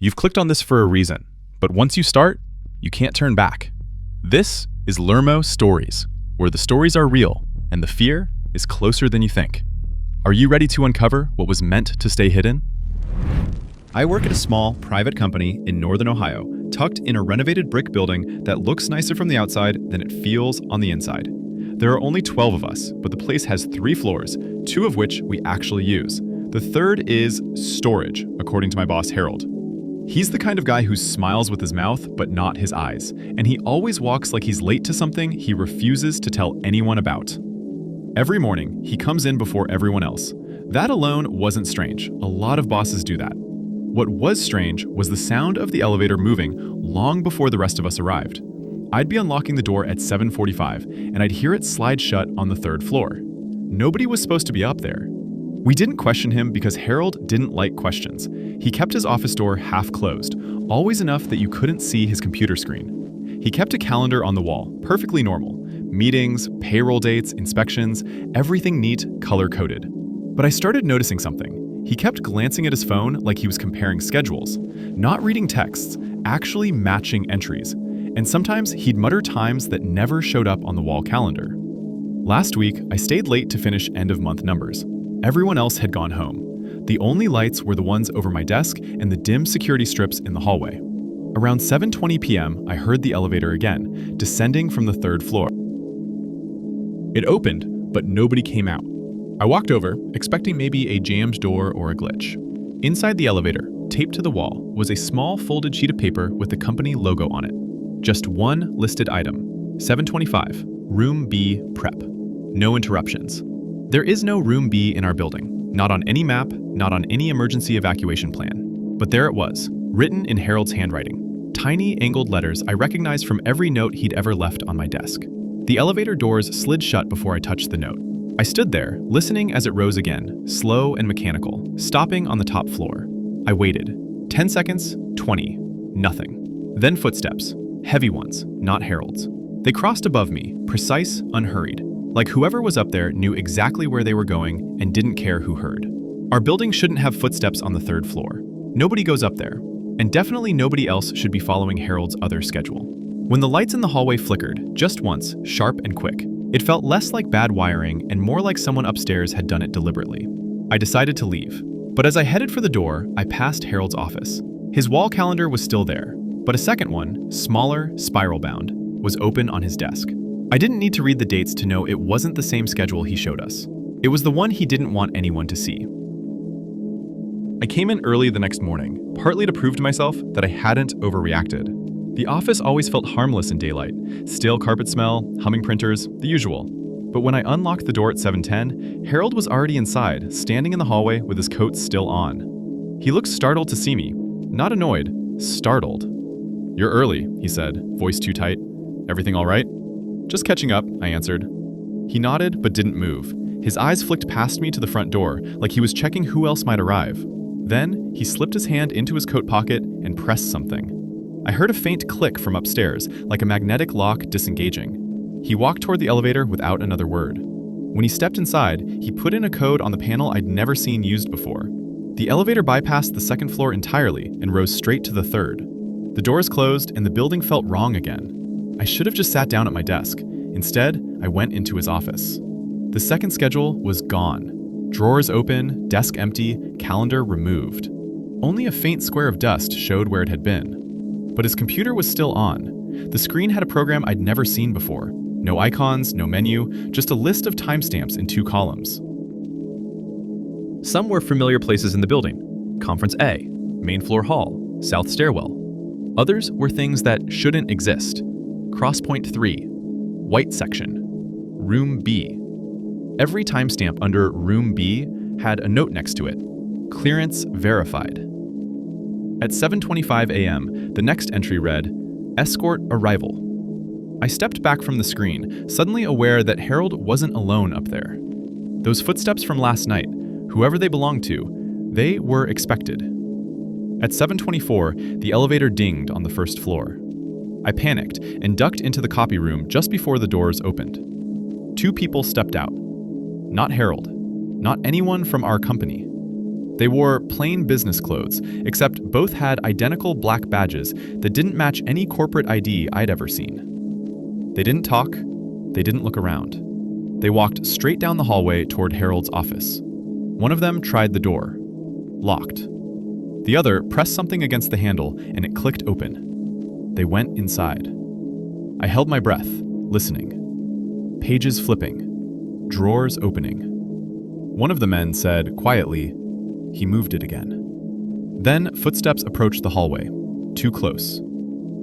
You've clicked on this for a reason, but once you start, you can't turn back. This is LurmoStories, where the stories are real and the fear is closer than you think. Are you ready to uncover what was meant to stay hidden? I work at a small, private company in northern Ohio, tucked in a renovated brick building that looks nicer from the outside than it feels on the inside. There are only 12 of us, but the place has 3 floors, 2 of which we actually use. The third is storage, according to my boss, Harold. He's the kind of guy who smiles with his mouth, but not his eyes, and he always walks like he's late to something he refuses to tell anyone about. Every morning, he comes in before everyone else. That alone wasn't strange. A lot of bosses do that. What was strange was the sound of the elevator moving long before the rest of us arrived. I'd be unlocking the door at 7:45, and I'd hear it slide shut on the 3rd floor. Nobody was supposed to be up there. We didn't question him because Harold didn't like questions. He kept his office door half closed, always enough that you couldn't see his computer screen. He kept a calendar on the wall, perfectly normal. Meetings, payroll dates, inspections, everything neat, color-coded. But I started noticing something. He kept glancing at his phone like he was comparing schedules, not reading texts, actually matching entries. And sometimes he'd mutter times that never showed up on the wall calendar. Last week, I stayed late to finish end-of-month numbers. Everyone else had gone home. The only lights were the ones over my desk and the dim security strips in the hallway. Around 7:20 p.m., I heard the elevator again, descending from the 3rd floor. It opened, but nobody came out. I walked over, expecting maybe a jammed door or a glitch. Inside the elevator, taped to the wall, was a small folded sheet of paper with the company logo on it. Just one listed item, 725, Room B Prep. No interruptions. There is no Room B in our building, not on any map, not on any emergency evacuation plan. But there it was, written in Harold's handwriting. Tiny angled letters I recognized from every note he'd ever left on my desk. The elevator doors slid shut before I touched the note. I stood there, listening as it rose again, slow and mechanical, stopping on the top floor. I waited. 10 seconds, 20, nothing. Then footsteps, heavy ones, not Harold's. They crossed above me, precise, unhurried, like whoever was up there knew exactly where they were going and didn't care who heard. Our building shouldn't have footsteps on the 3rd floor. Nobody goes up there, and definitely nobody else should be following Harold's other schedule. When the lights in the hallway flickered, just once, sharp and quick, it felt less like bad wiring and more like someone upstairs had done it deliberately. I decided to leave, but as I headed for the door, I passed Harold's office. His wall calendar was still there, but a second one, smaller, spiral-bound, was open on his desk. I didn't need to read the dates to know it wasn't the same schedule he showed us. It was the one he didn't want anyone to see. I came in early the next morning, partly to prove to myself that I hadn't overreacted. The office always felt harmless in daylight. Stale carpet smell, humming printers, the usual. But when I unlocked the door at 7:10, Harold was already inside, standing in the hallway with his coat still on. He looked startled to see me. Not annoyed, startled. "You're early," he said, voice too tight. "Everything all right?" "Just catching up," I answered. He nodded but didn't move. His eyes flicked past me to the front door, like he was checking who else might arrive. Then, he slipped his hand into his coat pocket and pressed something. I heard a faint click from upstairs, like a magnetic lock disengaging. He walked toward the elevator without another word. When he stepped inside, he put in a code on the panel I'd never seen used before. The elevator bypassed the 2nd floor entirely and rose straight to the 3rd. The doors closed and the building felt wrong again. I should have just sat down at my desk. Instead, I went into his office. The 2nd schedule was gone. Drawers open, desk empty, calendar removed. Only a faint square of dust showed where it had been. But his computer was still on. The screen had a program I'd never seen before. No icons, no menu, just a list of timestamps in 2 columns. Some were familiar places in the building. Conference A, main floor hall, south stairwell. Others were things that shouldn't exist. Crosspoint 3, white section, Room B. Every timestamp under Room B had a note next to it. Clearance verified. At 7:25 a.m., the next entry read, "Escort arrival." I stepped back from the screen, suddenly aware that Harold wasn't alone up there. Those footsteps from last night, whoever they belonged to, they were expected. At 7:24, the elevator dinged on the 1st floor. I panicked and ducked into the copy room just before the doors opened. 2 people stepped out. Not Harold, not anyone from our company. They wore plain business clothes, except both had identical black badges that didn't match any corporate ID I'd ever seen. They didn't talk. They didn't look around. They walked straight down the hallway toward Harold's office. One of them tried the door. Locked. The other pressed something against the handle and it clicked open. They went inside. I held my breath, listening. Pages flipping. Drawers opening. One of the men said quietly, "He moved it again." Then footsteps approached the hallway, too close.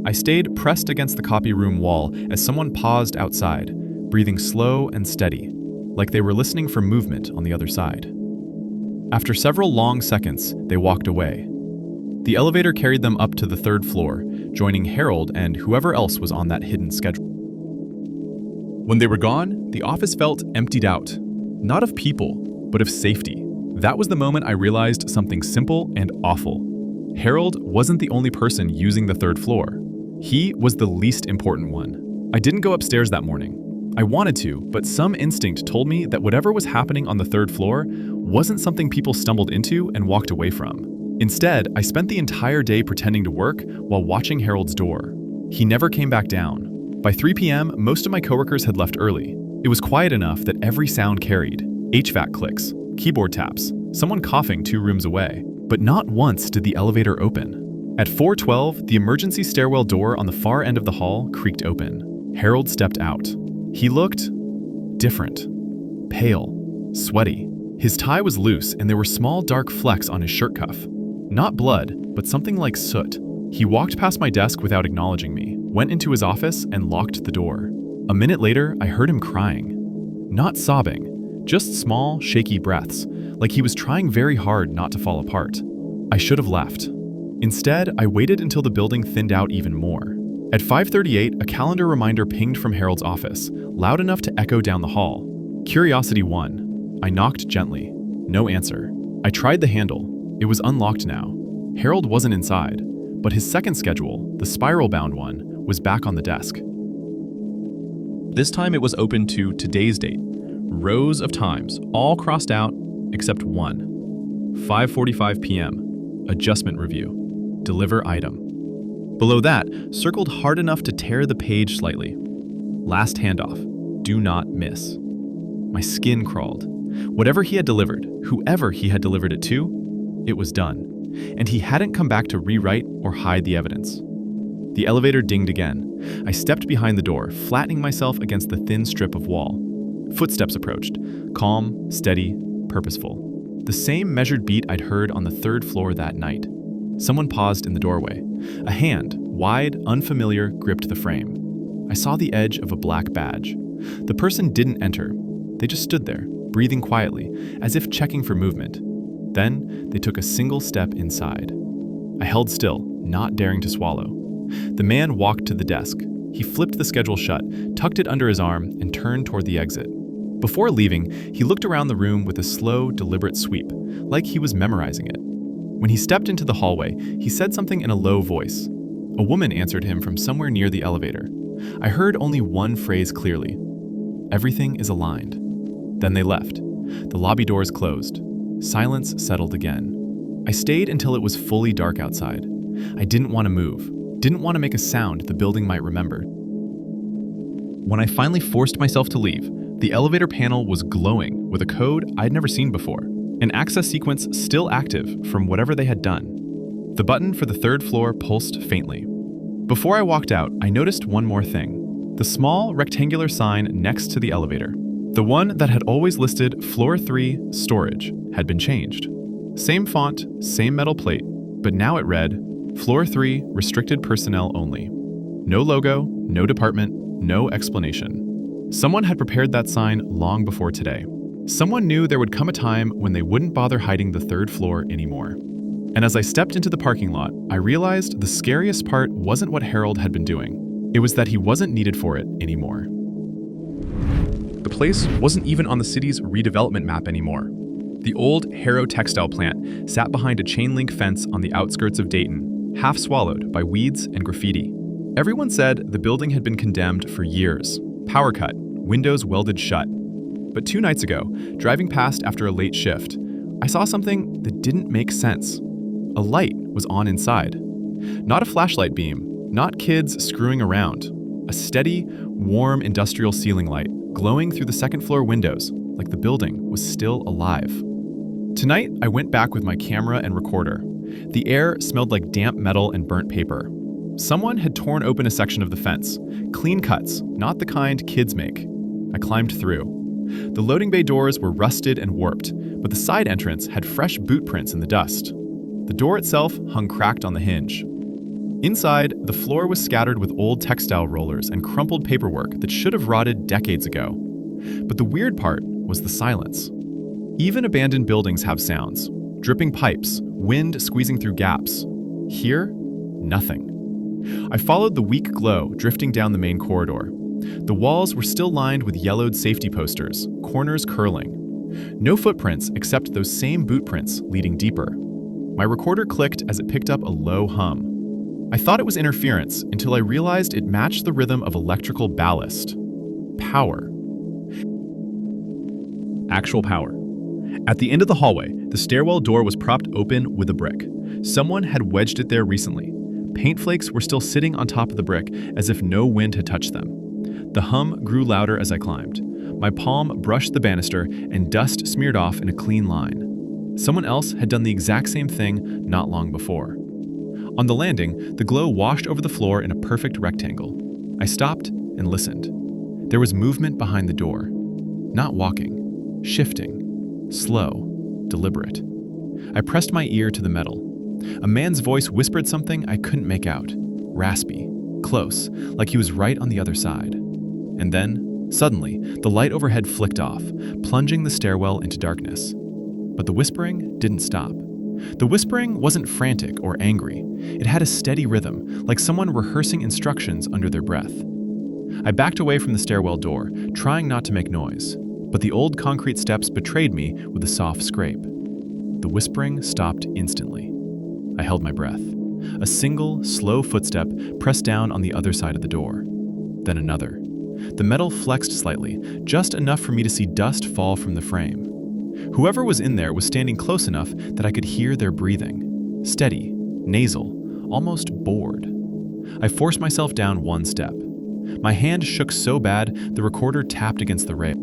I stayed pressed against the copy room wall as someone paused outside, breathing slow and steady, like they were listening for movement on the other side. After several long seconds, they walked away. The elevator carried them up to the third floor, joining Harold and whoever else was on that hidden schedule. When they were gone, the office felt emptied out. Not of people, but of safety. That was the moment I realized something simple and awful. Harold wasn't the only person using the third floor. He was the least important one. I didn't go upstairs that morning. I wanted to, but some instinct told me that whatever was happening on the third floor wasn't something people stumbled into and walked away from. Instead, I spent the entire day pretending to work while watching Harold's door. He never came back down. By 3 p.m., most of my coworkers had left early. It was quiet enough that every sound carried. HVAC clicks, keyboard taps, someone coughing 2 rooms away. But not once did the elevator open. At 4:12, the emergency stairwell door on the far end of the hall creaked open. Harold stepped out. He looked different. Pale, sweaty. His tie was loose and there were small dark flecks on his shirt cuff. Not blood, but something like soot. He walked past my desk without acknowledging me, went into his office and locked the door. A minute later, I heard him crying. Not sobbing, just small, shaky breaths, like he was trying very hard not to fall apart. I should have left. Instead, I waited until the building thinned out even more. At 5:38, a calendar reminder pinged from Harold's office, loud enough to echo down the hall. Curiosity won. I knocked gently. No answer. I tried the handle. It was unlocked now. Harold wasn't inside, but his second schedule, the spiral-bound one, was back on the desk. This time it was open to today's date. Rows of times, all crossed out except one. 5:45 p.m. Adjustment review. Deliver item. Below that, circled hard enough to tear the page slightly. Last handoff. Do not miss. My skin crawled. Whatever he had delivered, whoever he had delivered it to, it was done. And he hadn't come back to rewrite or hide the evidence. The elevator dinged again. I stepped behind the door, flattening myself against the thin strip of wall. Footsteps approached. Calm, steady, purposeful. The same measured beat I'd heard on the third floor that night. Someone paused in the doorway. A hand, wide, unfamiliar, gripped the frame. I saw the edge of a black badge. The person didn't enter. They just stood there, breathing quietly, as if checking for movement. Then, they took a single step inside. I held still, not daring to swallow. The man walked to the desk. He flipped the schedule shut, tucked it under his arm, and turned toward the exit. Before leaving, he looked around the room with a slow, deliberate sweep, like he was memorizing it. When he stepped into the hallway, he said something in a low voice. A woman answered him from somewhere near the elevator. I heard only one phrase clearly. Everything is aligned. Then they left. The lobby doors closed. Silence settled again. I stayed until it was fully dark outside. I didn't want to move, didn't want to make a sound the building might remember. When I finally forced myself to leave, the elevator panel was glowing with a code I'd never seen before, an access sequence still active from whatever they had done. The button for the third floor pulsed faintly. Before I walked out, I noticed one more thing. The small, rectangular sign next to the elevator. The one that had always listed Floor 3, Storage, had been changed. Same font, same metal plate, but now it read, Floor 3, Restricted Personnel Only. No logo, no department, no explanation. Someone had prepared that sign long before today. Someone knew there would come a time when they wouldn't bother hiding the third floor anymore. And as I stepped into the parking lot, I realized the scariest part wasn't what Harold had been doing. It was that he wasn't needed for it anymore. The place wasn't even on the city's redevelopment map anymore. The old Harrow textile plant sat behind a chain-link fence on the outskirts of Dayton, half swallowed by weeds and graffiti. Everyone said the building had been condemned for years. Power cut, windows welded shut. But 2 nights ago, driving past after a late shift, I saw something that didn't make sense. A light was on inside. Not a flashlight beam, not kids screwing around. A steady, warm industrial ceiling light glowing through the second-floor windows like the building was still alive. Tonight, I went back with my camera and recorder. The air smelled like damp metal and burnt paper. Someone had torn open a section of the fence. Clean cuts, not the kind kids make. I climbed through. The loading bay doors were rusted and warped, but the side entrance had fresh boot prints in the dust. The door itself hung cracked on the hinge. Inside, the floor was scattered with old textile rollers and crumpled paperwork that should have rotted decades ago. But the weird part was the silence. Even abandoned buildings have sounds. Dripping pipes, wind squeezing through gaps. Here, nothing. I followed the weak glow drifting down the main corridor. The walls were still lined with yellowed safety posters, corners curling. No footprints except those same boot prints leading deeper. My recorder clicked as it picked up a low hum. I thought it was interference until I realized it matched the rhythm of electrical ballast. Power. Actual power. At the end of the hallway, the stairwell door was propped open with a brick. Someone had wedged it there recently. Paint flakes were still sitting on top of the brick as if no wind had touched them. The hum grew louder as I climbed. My palm brushed the banister and dust smeared off in a clean line. Someone else had done the exact same thing not long before. On the landing, the glow washed over the floor in a perfect rectangle. I stopped and listened. There was movement behind the door. Not walking, shifting, slow, deliberate. I pressed my ear to the metal. A man's voice whispered something I couldn't make out. Raspy, close, like he was right on the other side. And then, suddenly, the light overhead flicked off, plunging the stairwell into darkness. But the whispering didn't stop. The whispering wasn't frantic or angry. It had a steady rhythm, like someone rehearsing instructions under their breath. I backed away from the stairwell door, trying not to make noise, but the old concrete steps betrayed me with a soft scrape. The whispering stopped instantly. I held my breath. A single, slow footstep pressed down on the other side of the door. Then another. The metal flexed slightly, just enough for me to see dust fall from the frame. Whoever was in there was standing close enough that I could hear their breathing. Steady, nasal, almost bored. I forced myself down one step. My hand shook so bad the recorder tapped against the rail.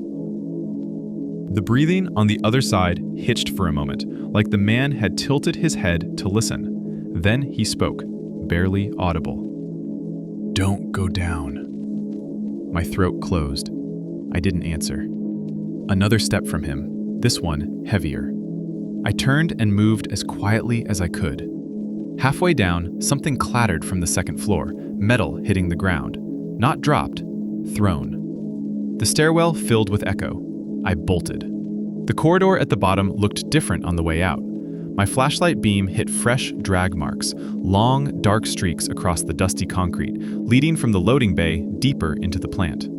The breathing on the other side hitched for a moment, like the man had tilted his head to listen. Then he spoke, barely audible. "Don't go down." My throat closed. I didn't answer. Another step from him, this one heavier. I turned and moved as quietly as I could. Halfway down, something clattered from the second floor, metal hitting the ground. Not dropped, thrown. The stairwell filled with echo. I bolted. The corridor at the bottom looked different on the way out. My flashlight beam hit fresh drag marks, long, dark streaks across the dusty concrete, leading from the loading bay deeper into the plant.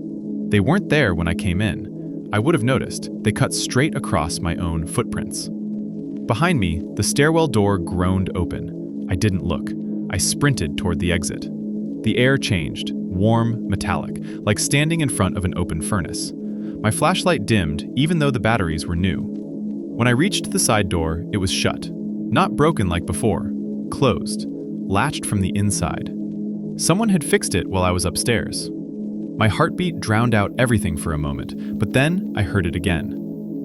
They weren't there when I came in. I would have noticed. They cut straight across my own footprints. Behind me, the stairwell door groaned open. I didn't look. I sprinted toward the exit. The air changed, warm, metallic, like standing in front of an open furnace. My flashlight dimmed, even though the batteries were new. When I reached the side door, it was shut. Not broken like before. Closed. Latched from the inside. Someone had fixed it while I was upstairs. My heartbeat drowned out everything for a moment, but then I heard it again.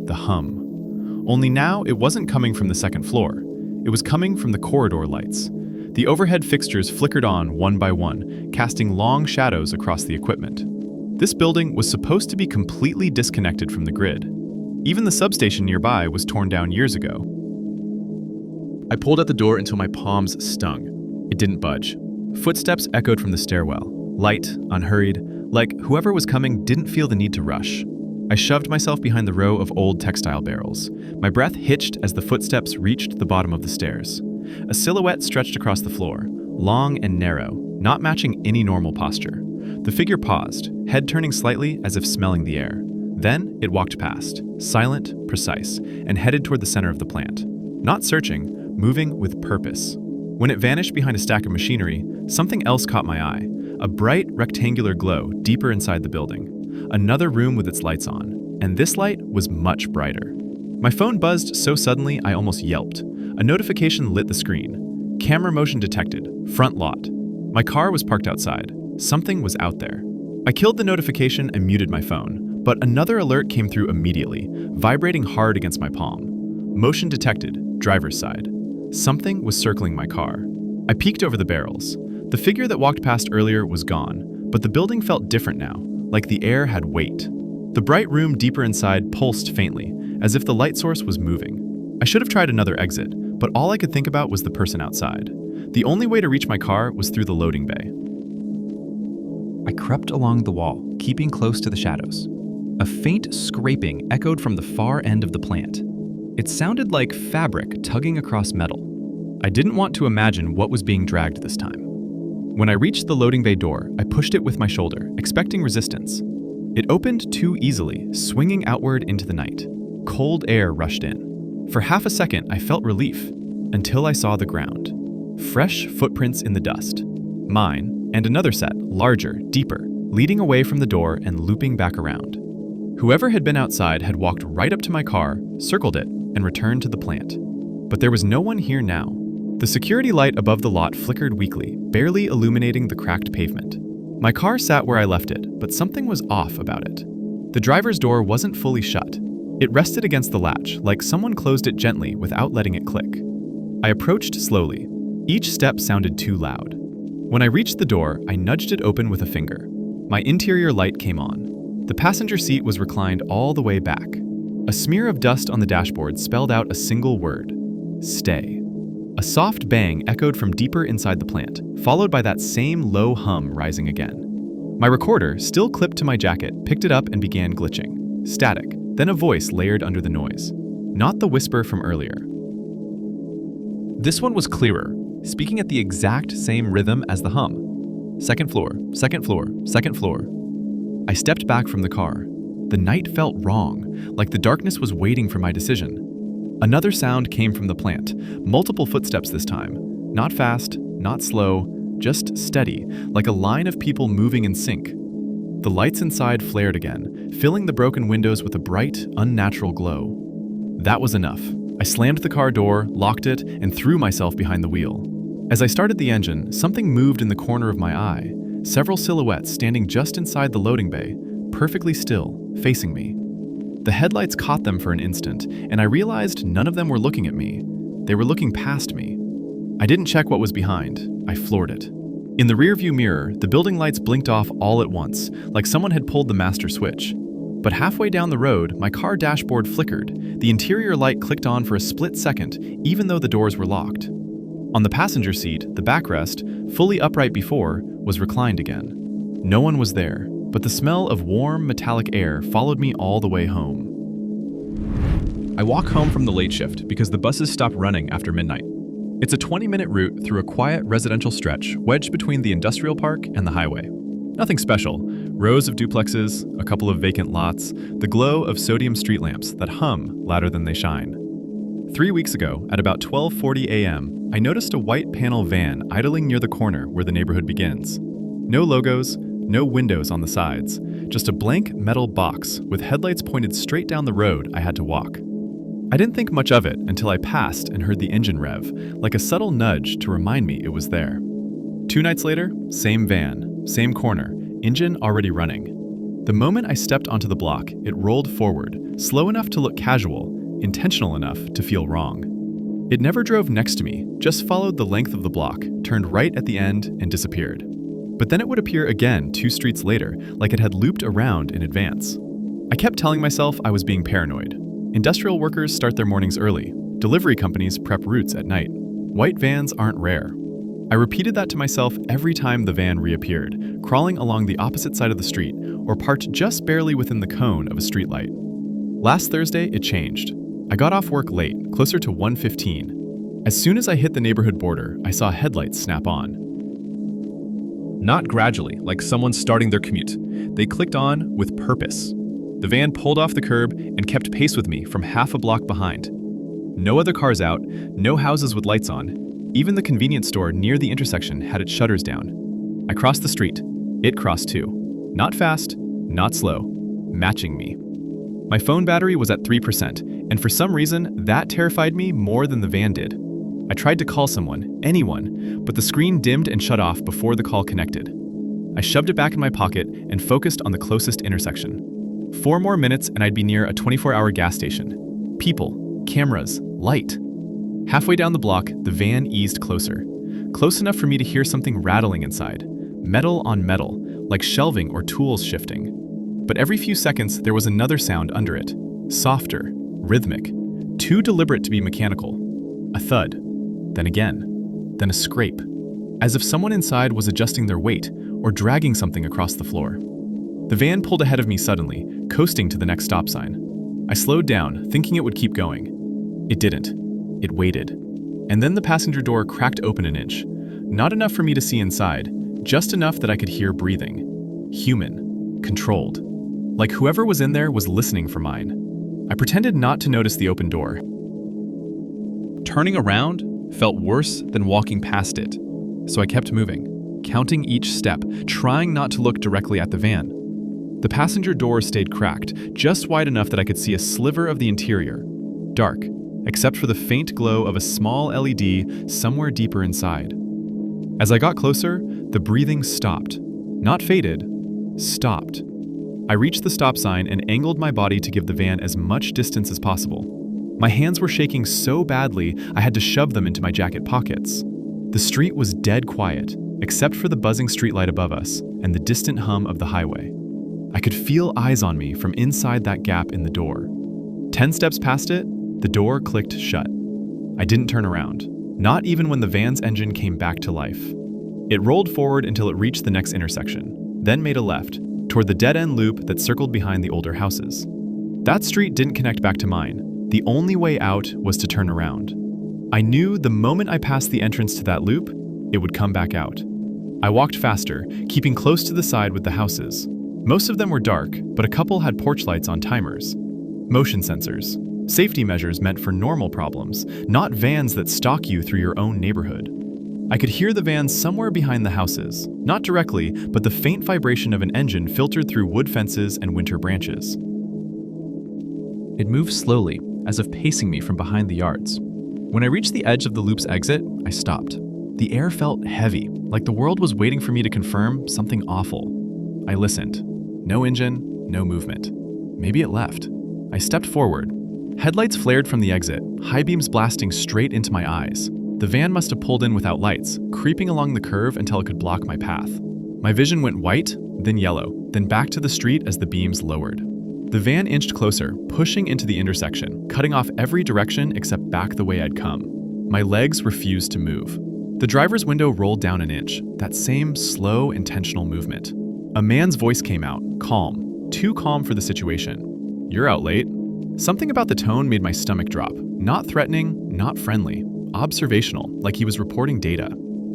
The hum. Only now it wasn't coming from the second floor. It was coming from the corridor lights. The overhead fixtures flickered on one by one, casting long shadows across the equipment. This building was supposed to be completely disconnected from the grid. Even the substation nearby was torn down years ago. I pulled at the door until my palms stung. It didn't budge. Footsteps echoed from the stairwell, light, unhurried, like whoever was coming didn't feel the need to rush. I shoved myself behind the row of old textile barrels. My breath hitched as the footsteps reached the bottom of the stairs. A silhouette stretched across the floor, long and narrow, not matching any normal posture. The figure paused, head turning slightly as if smelling the air. Then it walked past, silent, precise, and headed toward the center of the plant. Not searching, moving with purpose. When it vanished behind a stack of machinery, something else caught my eye. A bright, rectangular glow deeper inside the building. Another room with its lights on, and this light was much brighter. My phone buzzed so suddenly I almost yelped. A notification lit the screen. Camera motion detected. Front lot. My car was parked outside. Something was out there. I killed the notification and muted my phone, but another alert came through immediately, vibrating hard against my palm. Motion detected. Driver's side. Something was circling my car. I peeked over the barrels. The figure that walked past earlier was gone, but the building felt different now, like the air had weight. The bright room deeper inside pulsed faintly, as if the light source was moving. I should have tried another exit, but all I could think about was the person outside. The only way to reach my car was through the loading bay. I crept along the wall, keeping close to the shadows. A faint scraping echoed from the far end of the plant. It sounded like fabric tugging across metal. I didn't want to imagine what was being dragged this time. When I reached the loading bay door, I pushed it with my shoulder, expecting resistance. It opened too easily, swinging outward into the night. Cold air rushed in. For half a second, I felt relief, until I saw the ground. Fresh footprints in the dust. Mine, and another set, larger, deeper, leading away from the door and looping back around. Whoever had been outside had walked right up to my car, circled it, and returned to the plant. But there was no one here now. The security light above the lot flickered weakly, barely illuminating the cracked pavement. My car sat where I left it, but something was off about it. The driver's door wasn't fully shut. It rested against the latch, like someone closed it gently without letting it click. I approached slowly. Each step sounded too loud. When I reached the door, I nudged it open with a finger. My interior light came on. The passenger seat was reclined all the way back. A smear of dust on the dashboard spelled out a single word: stay. A soft bang echoed from deeper inside the plant, followed by that same low hum rising again. My recorder, still clipped to my jacket, picked it up and began glitching. Static, then a voice layered under the noise. Not the whisper from earlier. This one was clearer, speaking at the exact same rhythm as the hum. Second floor, second floor, second floor. I stepped back from the car. The night felt wrong, like the darkness was waiting for my decision. Another sound came from the plant, multiple footsteps this time. Not fast, not slow, just steady, like a line of people moving in sync. The lights inside flared again, filling the broken windows with a bright, unnatural glow. That was enough. I slammed the car door, locked it, and threw myself behind the wheel. As I started the engine, something moved in the corner of my eye. Several silhouettes standing just inside the loading bay, perfectly still, facing me. The headlights caught them for an instant, and I realized none of them were looking at me. They were looking past me. I didn't check what was behind. I floored it. In the rearview mirror, the building lights blinked off all at once, like someone had pulled the master switch. But halfway down the road, my car dashboard flickered. The interior light clicked on for a split second, even though the doors were locked. On the passenger seat, the backrest, fully upright before, was reclined again. No one was there, but the smell of warm, metallic air followed me all the way home. I walk home from the late shift because the buses stop running after midnight. It's a 20-minute route through a quiet residential stretch wedged between the industrial park and the highway. Nothing special. Rows of duplexes, a couple of vacant lots, the glow of sodium street lamps that hum louder than they shine. 3 weeks ago, at about 12:40 a.m., I noticed a white panel van idling near the corner where the neighborhood begins. No logos, no windows on the sides, just a blank metal box with headlights pointed straight down the road I had to walk. I didn't think much of it until I passed and heard the engine rev, like a subtle nudge to remind me it was there. 2 nights later, same van, same corner, engine already running. The moment I stepped onto the block, it rolled forward, slow enough to look casual, intentional enough to feel wrong. It never drove next to me, just followed the length of the block, turned right at the end, and disappeared. But then it would appear again 2 streets later, like it had looped around in advance. I kept telling myself I was being paranoid. Industrial workers start their mornings early. Delivery companies prep routes at night. White vans aren't rare. I repeated that to myself every time the van reappeared, crawling along the opposite side of the street, or parked just barely within the cone of a streetlight. Last Thursday, it changed. I got off work late, closer to 1:15. As soon as I hit the neighborhood border, I saw headlights snap on. Not gradually, like someone starting their commute. They clicked on with purpose. The van pulled off the curb and kept pace with me from half a block behind. No other cars out, no houses with lights on. Even the convenience store near the intersection had its shutters down. I crossed the street. It crossed too. Not fast, not slow. Matching me. My phone battery was at 3%, and for some reason, that terrified me more than the van did. I tried to call someone, anyone, but the screen dimmed and shut off before the call connected. I shoved it back in my pocket and focused on the closest intersection. 4 more minutes and I'd be near a 24-hour gas station. People, cameras, light. Halfway down the block, the van eased closer. Close enough for me to hear something rattling inside. Metal on metal, like shelving or tools shifting. But every few seconds, there was another sound under it. Softer, rhythmic, too deliberate to be mechanical. A thud, then again, then a scrape, as if someone inside was adjusting their weight or dragging something across the floor. The van pulled ahead of me suddenly, coasting to the next stop sign. I slowed down, thinking it would keep going. It didn't. It waited. And then the passenger door cracked open an inch. Not enough for me to see inside, just enough that I could hear breathing. Human. Controlled. Like whoever was in there was listening for mine. I pretended not to notice the open door. Turning around felt worse than walking past it, so I kept moving, counting each step, trying not to look directly at the van. The passenger door stayed cracked, just wide enough that I could see a sliver of the interior. Dark, except for the faint glow of a small LED somewhere deeper inside. As I got closer, the breathing stopped. Not faded, stopped. I reached the stop sign and angled my body to give the van as much distance as possible. My hands were shaking so badly, I had to shove them into my jacket pockets. The street was dead quiet, except for the buzzing streetlight above us and the distant hum of the highway. I could feel eyes on me from inside that gap in the door. 10 steps past it, the door clicked shut. I didn't turn around, not even when the van's engine came back to life. It rolled forward until it reached the next intersection, then made a left, toward the dead-end loop that circled behind the older houses. That street didn't connect back to mine. The only way out was to turn around. I knew the moment I passed the entrance to that loop, it would come back out. I walked faster, keeping close to the side with the houses. Most of them were dark, but a couple had porch lights on timers. Motion sensors. Safety measures meant for normal problems, not vans that stalk you through your own neighborhood. I could hear the vans somewhere behind the houses, not directly, but the faint vibration of an engine filtered through wood fences and winter branches. It moved slowly, as if pacing me from behind the yards. When I reached the edge of the loop's exit, I stopped. The air felt heavy, like the world was waiting for me to confirm something awful. I listened. No engine, no movement. Maybe it left. I stepped forward. Headlights flared from the exit, high beams blasting straight into my eyes. The van must have pulled in without lights, creeping along the curve until it could block my path. My vision went white, then yellow, then back to the street as the beams lowered. The van inched closer, pushing into the intersection, cutting off every direction except back the way I'd come. My legs refused to move. The driver's window rolled down an inch, that same slow, intentional movement. A man's voice came out, calm, too calm for the situation. "You're out late." Something about the tone made my stomach drop. Not threatening, not friendly. Observational, like he was reporting data.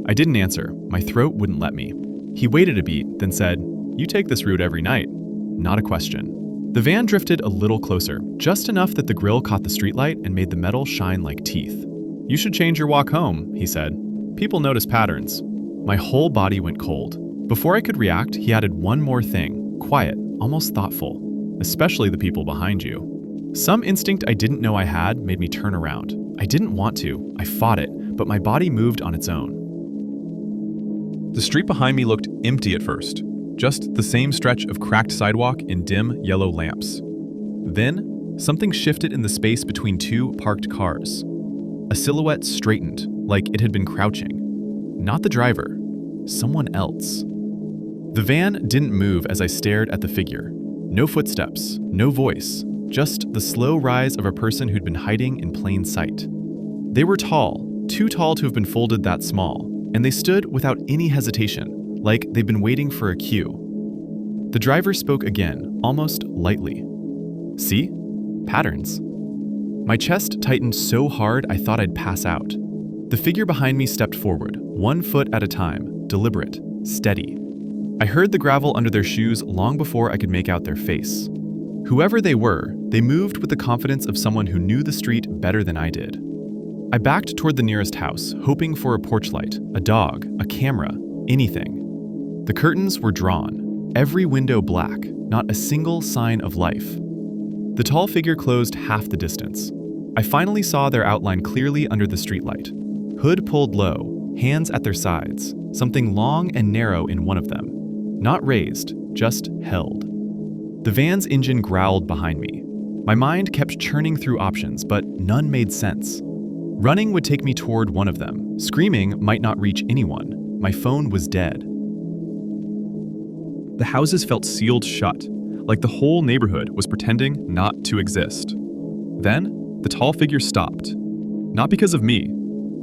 I didn't answer. My throat wouldn't let me. He waited a beat, then said, "You take this route every night." Not a question. The van drifted a little closer, just enough that the grill caught the streetlight and made the metal shine like teeth. "You should change your walk home," he said. "People notice patterns." My whole body went cold. Before I could react, he added one more thing, quiet, almost thoughtful. "Especially the people behind you." Some instinct I didn't know I had made me turn around. I didn't want to. I fought it, but my body moved on its own. The street behind me looked empty at first. Just the same stretch of cracked sidewalk and dim, yellow lamps. Then, something shifted in the space between two parked cars. A silhouette straightened, like it had been crouching. Not the driver. Someone else. The van didn't move as I stared at the figure. No footsteps, no voice. Just the slow rise of a person who'd been hiding in plain sight. They were tall, too tall to have been folded that small, and they stood without any hesitation, like they'd been waiting for a cue. The driver spoke again, almost lightly. "See? Patterns." My chest tightened so hard I thought I'd pass out. The figure behind me stepped forward, 1 foot at a time, deliberate, steady. I heard the gravel under their shoes long before I could make out their face. Whoever they were, they moved with the confidence of someone who knew the street better than I did. I backed toward the nearest house, hoping for a porch light, a dog, a camera, anything. The curtains were drawn, every window black, not a single sign of life. The tall figure closed half the distance. I finally saw their outline clearly under the streetlight. Hood pulled low, hands at their sides, something long and narrow in one of them. Not raised, just held. The van's engine growled behind me. My mind kept churning through options, but none made sense. Running would take me toward one of them. Screaming might not reach anyone. My phone was dead. The houses felt sealed shut, like the whole neighborhood was pretending not to exist. Then, the tall figure stopped. Not because of me,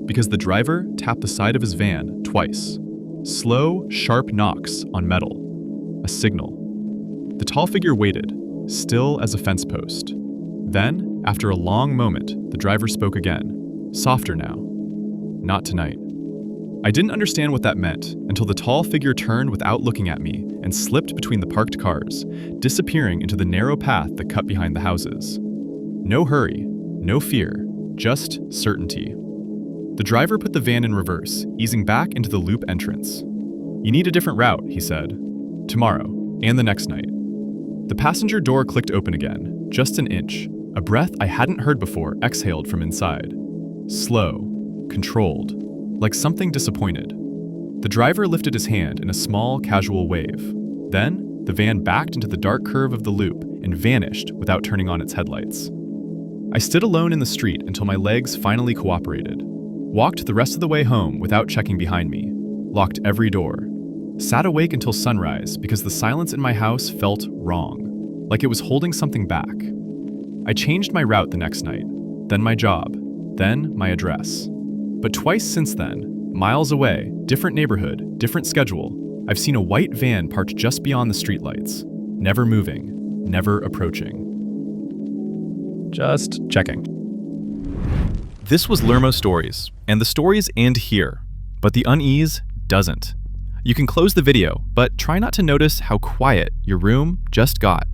because the driver tapped the side of his van twice. Slow, sharp knocks on metal. A signal. The tall figure waited, still as a fence post. Then, after a long moment, the driver spoke again, softer now. Not tonight. I didn't understand what that meant until the tall figure turned without looking at me and slipped between the parked cars, disappearing into the narrow path that cut behind the houses. No hurry, no fear, just certainty. The driver put the van in reverse, easing back into the loop entrance. "You need a different route," he said. "Tomorrow, and the next night." The passenger door clicked open again, just an inch. A breath I hadn't heard before exhaled from inside. Slow, controlled, like something disappointed. The driver lifted his hand in a small, casual wave. Then, the van backed into the dark curve of the loop and vanished without turning on its headlights. I stood alone in the street until my legs finally cooperated. Walked the rest of the way home without checking behind me. Locked every door. Sat awake until sunrise because the silence in my house felt wrong, like it was holding something back. I changed my route the next night, then my job, then my address. But twice since then, miles away, different neighborhood, different schedule, I've seen a white van parked just beyond the streetlights, never moving, never approaching. Just checking. This was LurmoStories, and the stories end here, but the unease doesn't. You can close the video, but try not to notice how quiet your room just got.